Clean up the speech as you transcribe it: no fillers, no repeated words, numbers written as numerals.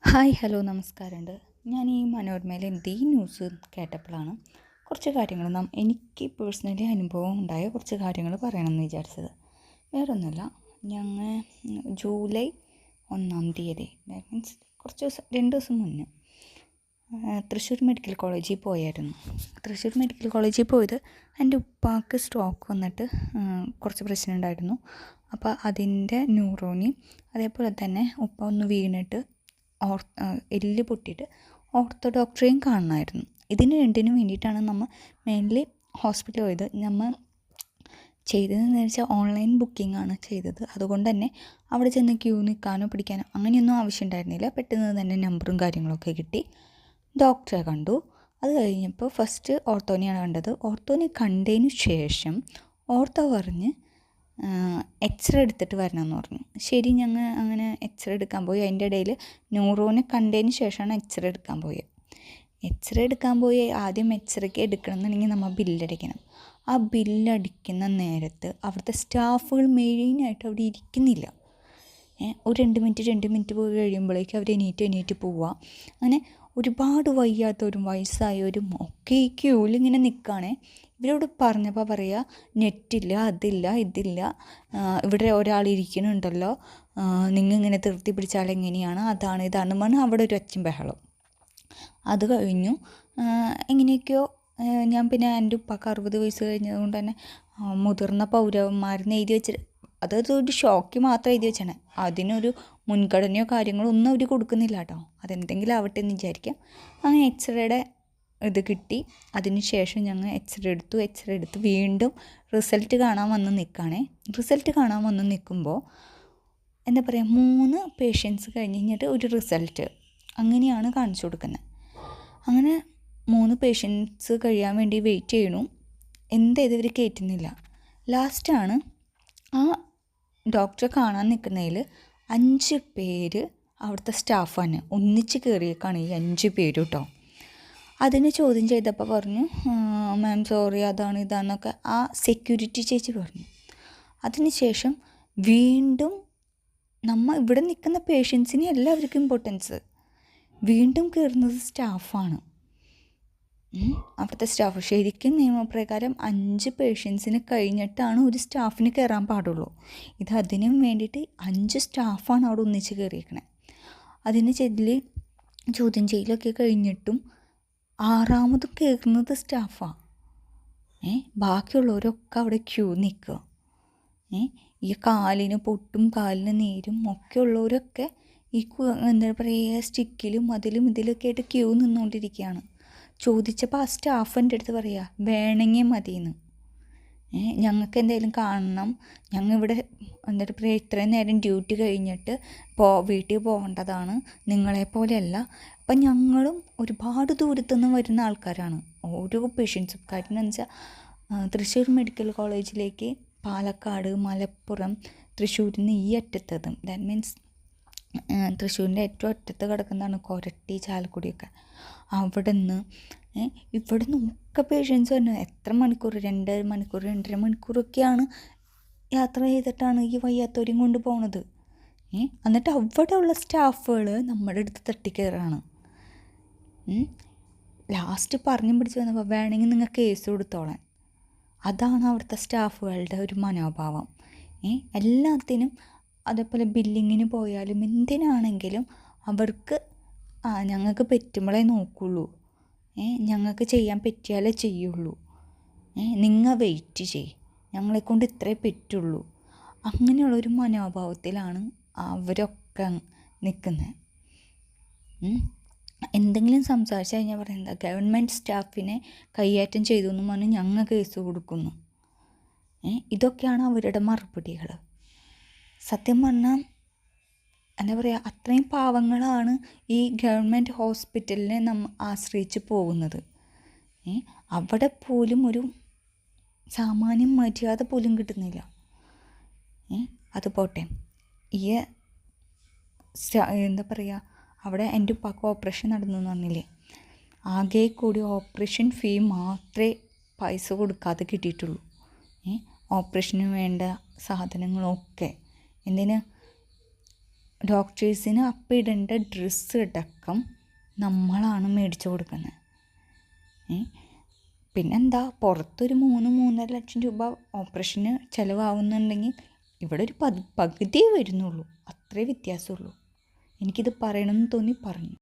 Hi hello നമസ്കാരമുണ്ട്. ഞാൻ ഈ മനോരമയിലെ ഈ ന്യൂസ് കേട്ടപ്പോഴാണ് കുറച്ച് കാര്യങ്ങൾ എനിക്ക് പേഴ്സണലി അനുഭവം ഉണ്ടായ കുറച്ച് കാര്യങ്ങൾ പറയണമെന്ന് വിചാരിച്ചത്. വേറൊന്നുമല്ല, ഞങ്ങൾ ജൂലൈ 1 ദാറ്റ് മീൻസ് കുറച്ച് ദിവസം 2 ദിവസം മുന്നേ തൃശ്ശൂർ മെഡിക്കൽ കോളേജിൽ പോയായിരുന്നു. തൃശ്ശൂർ മെഡിക്കൽ കോളേജിൽ പോയത് എൻ്റെ ഉപ്പാക്ക് സ്ട്രോക്ക് വന്നിട്ട് കുറച്ച് പ്രശ്നം ഉണ്ടായിരുന്നു. അപ്പോൾ അതിൻ്റെ ന്യൂറോണി, അതേപോലെ തന്നെ ഉപ്പ ഒന്ന് വീണിട്ട് എല്ല് പൊട്ടിയിട്ട് ഓർത്തോ ഡോക്ടറെയും കാണണമായിരുന്നു. രണ്ടിനും വേണ്ടിയിട്ടാണ് നമ്മൾ മെയിൻലി ഹോസ്പിറ്റൽ പോയത്. നമ്മൾ ചെയ്തതെന്ന് വെച്ചാൽ ഓൺലൈൻ ബുക്കിംഗ് ആണ് ചെയ്തത്. അതുകൊണ്ട് തന്നെ അവിടെ ചെന്ന് ക്യൂ നിൽക്കാനോ പിടിക്കാനോ അങ്ങനെയൊന്നും ആവശ്യം ഉണ്ടായിരുന്നില്ല. പെട്ടെന്ന് തന്നെ നമ്പറും കാര്യങ്ങളൊക്കെ കിട്ടി, ഡോക്ടറെ കണ്ടു. അത് കഴിഞ്ഞപ്പോൾ ഫസ്റ്റ് ഓർത്തോനെയാണ് കണ്ടത്. ഓർത്തോനെ കണ്ടതിന് ശേഷം ഓർത്തോ പറഞ്ഞ് എക്സ്റേ എടുത്തിട്ട് വരണമെന്ന് പറഞ്ഞു. ശരി, ഞങ്ങൾ അങ്ങനെ എക്സ്റേ എടുക്കാൻ പോയി. അതിൻ്റെ ഇടയിൽ ന്യൂറോനെ കണ്ടതിന് ശേഷമാണ് എക്സ്റേ എടുക്കാൻ പോയത്. എക്സ്റേ എടുക്കാൻ പോയി ആദ്യം എക്സ്റേക്ക് എടുക്കണമെന്നുണ്ടെങ്കിൽ നമ്മൾ ബില്ലടിക്കണം. ആ ബില്ലടിക്കുന്ന നേരത്ത് അവിടുത്തെ സ്റ്റാഫുകൾ മെയിനായിട്ട് അവിടെ ഇരിക്കുന്നില്ല. ഒരു 2 മിനിറ്റ് പോയി കഴിയുമ്പോഴേക്കും അവർ എണീറ്റ് പോവുക. അങ്ങനെ ഒരുപാട് വയ്യാത്തവരും വയസ്സായവരും ഒക്കെ ഈ ക്യൂവിലിങ്ങനെ നിൽക്കുകയാണേ. ഇവരോട് പറഞ്ഞപ്പോൾ പറയുക, നെറ്റില്ല, അതില്ല, ഇതില്ല, ഇവിടെ ഒരാൾ ഇരിക്കുന്നുണ്ടല്ലോ, നിങ്ങൾ ഇങ്ങനെ നിർത്തി പിടിച്ചാൽ എങ്ങനെയാണ്, അതാണ് ഇതാണ് പറഞ്ഞ് അവിടെ ഒരു ഒച്ചയും ബഹളം. അത് കഴിഞ്ഞു. എങ്ങനെയൊക്കെയോ ഞാൻ പിന്നെ എൻ്റെ ഉപ്പാക്ക് 60 വയസ്സ് കഴിഞ്ഞതുകൊണ്ട് തന്നെ മുതിർന്ന പൗരന്മാരെന്ന് എഴുതി വെച്ചിട്ട് അതൊരു ഷോക്ക് മാത്രം എഴുതി വെച്ചാണ്. അതിനൊരു മുൻഗണനയോ കാര്യങ്ങളോ ഒന്നും അവർ കൊടുക്കുന്നില്ല കേട്ടോ. അതെന്തെങ്കിലും ആവട്ടെ എന്ന് വിചാരിക്കാം. അങ്ങനെ എക്സ്റേയുടെ ഇത് കിട്ടി. അതിന് ശേഷം ഞങ്ങൾ എക്സ്റേ എടുത്ത് വീണ്ടും റിസൾട്ട് കാണാൻ വന്ന് നിൽക്കുകയാണേ. റിസൾട്ട് കാണാൻ വന്ന് നിൽക്കുമ്പോൾ എന്താ പറയുക, 3 പേഷ്യൻസ് കഴിഞ്ഞിട്ട് ഒരു റിസൾട്ട് അങ്ങനെയാണ് കാണിച്ചു കൊടുക്കുന്നത്. അങ്ങനെ 3 പേഷ്യൻസ് കഴിയാൻ വേണ്ടി വെയിറ്റ് ചെയ്യണു. ഇവർ കയറ്റുന്നില്ല. ലാസ്റ്റാണ് ആ ഡോക്ടറെ കാണാൻ നിൽക്കുന്നതിൽ 5 പേര് അവിടുത്തെ സ്റ്റാഫാണ് ഒന്നിച്ച് കയറിയേക്കാണ് ഈ 5 പേരും കേട്ടോ. അതിന് ചോദ്യം ചെയ്തപ്പോൾ പറഞ്ഞു, മാം സോറി, അതാണ് ഇതാണെന്നൊക്കെ ആ സെക്യൂരിറ്റി ചേച്ചി പറഞ്ഞു. അതിന് ശേഷം വീണ്ടും ഇവിടെ നിൽക്കുന്ന പേഷ്യൻസിന് എല്ലാവർക്കും ഇമ്പോർട്ടൻസ്, വീണ്ടും കയറുന്നത് സ്റ്റാഫാണ്. അവിടുത്തെ സ്റ്റാഫ് ശരിക്കും നിയമപ്രകാരം 5 പേഷ്യൻസിന് കഴിഞ്ഞിട്ടാണ് ഒരു സ്റ്റാഫിന് കയറാൻ പാടുള്ളൂ. അതിനും വേണ്ടിയിട്ട് 5 സ്റ്റാഫാണ് അവിടെ ഒന്നിച്ച് കയറിയേക്കണേ. അതിന് ചോദ്യം ചെയ്യലൊക്കെ കഴിഞ്ഞിട്ടും 6ാമതും കയറുന്നത് സ്റ്റാഫാണ്. ബാക്കിയുള്ളവരൊക്കെ അവിടെ ക്യൂ നിൽക്കുക. ഈ കാലിന് പൊട്ടും കാലിന് നീരും ഒക്കെ ഉള്ളവരൊക്കെ ഈ എന്താ പറയുക, സ്റ്റിക്കിലും അതിലും ഇതിലൊക്കെ ആയിട്ട് ക്യൂ നിന്നുകൊണ്ടിരിക്കുകയാണ്. ചോദിച്ചപ്പോൾ ആ സ്റ്റാഫ് എൻ്റെ അടുത്ത് പറയുക, വേണമെങ്കിൽ മതിയെന്ന്. ഞങ്ങൾക്ക് എന്തെങ്കിലും കാണണം, ഞങ്ങൾ ഇവിടെ എന്താ പറയുക, ഇത്രയും നേരം ഡ്യൂട്ടി കഴിഞ്ഞിട്ട് വീട്ടിൽ പോകേണ്ടതാണ്, നിങ്ങളെപ്പോലെയല്ല. അപ്പം ഞങ്ങളും ഒരുപാട് ദൂരത്തുനിന്ന് വരുന്ന ആൾക്കാരാണ്. ഓരോ പേഷ്യൻസും കാരണം എന്ന് വെച്ചാൽ തൃശ്ശൂർ മെഡിക്കൽ കോളേജിലേക്ക് പാലക്കാട്, മലപ്പുറം, തൃശ്ശൂരിൽ നിന്ന് ഈ അറ്റത്തതും, ദാറ്റ് മീൻസ് തൃശ്ശൂരിൻ്റെ ഏറ്റവും അറ്റത്ത് കിടക്കുന്നതാണ് കൊരട്ടി, ചാലക്കുടിയൊക്കെ. അവിടെ നിന്ന് ഒക്കെ പേഷ്യൻസ് തന്നെ എത്ര മണിക്കൂർ, 2 മണിക്കൂർ 2.5 മണിക്കൂറൊക്കെയാണ് യാത്ര ചെയ്തിട്ടാണ് ഈ വയ്യാത്തവരെയും കൊണ്ട് പോണത്. എന്നിട്ട് അവിടെയുള്ള സ്റ്റാഫുകൾ നമ്മുടെ അടുത്ത് തട്ടിക്കയറാണ്. ലാസ്റ്റ് പറഞ്ഞും പിടിച്ച് വന്നപ്പോൾ വേണമെങ്കിൽ നിങ്ങൾ കേസ് കൊടുത്തോളാൻ. അതാണ് അവിടുത്തെ സ്റ്റാഫുകളുടെ ഒരു മനോഭാവം. എല്ലാത്തിനും അതേപോലെ ബില്ലിങ്ങിന് പോയാലും എന്തിനാണെങ്കിലും അവർക്ക് ഞങ്ങൾക്ക് പറ്റുമ്പോഴേ നോക്കുള്ളൂ, ഞങ്ങൾക്ക് ചെയ്യാൻ പറ്റിയാലേ ചെയ്യുള്ളൂ, നിങ്ങൾ വെയിറ്റ് ചെയ്യ്, ഞങ്ങളെക്കൊണ്ട് ഇത്രേ പറ്റുള്ളൂ. അങ്ങനെയുള്ളൊരു മനോഭാവത്തിലാണ് അവരൊക്കെ നിൽക്കുന്നത്. എന്തെങ്കിലും സംസാരിച്ച് കഴിഞ്ഞാൽ പറയുന്നത് ഗവൺമെൻറ് സ്റ്റാഫിനെ കൈയേറ്റം ചെയ്തു എന്ന് പറഞ്ഞ് ഞങ്ങൾ കേസ് കൊടുക്കുന്നു. ഇതൊക്കെയാണ് അവരുടെ മറുപടികൾ. സത്യം പറഞ്ഞാൽ എന്താ പറയുക, അത്രയും പാവങ്ങളാണ് ഈ ഗവൺമെൻറ് ഹോസ്പിറ്റലിനെ ആശ്രയിച്ച് പോകുന്നത്. അവിടെ പോലും ഒരു സാമാന്യം മര്യാദ പോലും കിട്ടുന്നില്ല. അത് പോട്ടെ, എന്താ പറയുക, അവിടെ എൻ്റെ ഉപ്പാക്ക് ഓപ്പറേഷൻ നടന്നു എന്ന് പറഞ്ഞില്ലേ, ആകെ കൂടി ഓപ്പറേഷൻ ഫീ മാത്രമേ പൈസ കൊടുക്കാതെ കിട്ടിയിട്ടുള്ളൂ. ഓപ്പറേഷന് വേണ്ട സാധനങ്ങളൊക്കെ എന്തിന് ഡോക്ടേഴ്സിന് അപ്പം ഇടേണ്ട ഡ്രസ്സ് അടക്കം നമ്മളാണ് മേടിച്ചു കൊടുക്കുന്നത്. പിന്നെന്താ, പുറത്തൊരു 3-3.5 ലക്ഷം രൂപ ഓപ്പറേഷന് ചിലവാകുന്നുണ്ടെങ്കിൽ ഇവിടെ ഒരു പകുതിയേ വരുന്നുള്ളൂ. അത്രേ വ്യത്യാസമുള്ളൂ. എനിക്കിത് പറയണമെന്ന് തോന്നി പറഞ്ഞു.